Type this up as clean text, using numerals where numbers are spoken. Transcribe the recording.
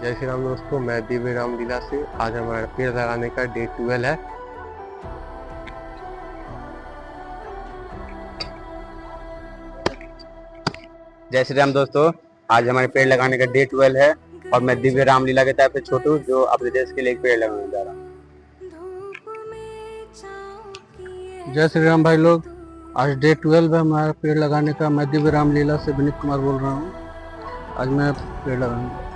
जय श्री राम दोस्तों, मैं दिव्य रामलीला से। आज हमारा पेड़ लगाने का डे 12 है। जय श्री राम दोस्तों, आज हमारे पेड़ लगाने का डे 12 है और मैं दिव्य रामलीला के तरफ से छोटू जो अपने देश के लिए एक पेड़ लगाने जा रहा हूँ। जय श्री राम भाई लोग, आज डे 12 है हमारा पेड़ लगाने का। मैं दिव्य रामलीला से विनीत कुमार बोल रहा हूँ। आज मैं पेड़ लगाऊंगा।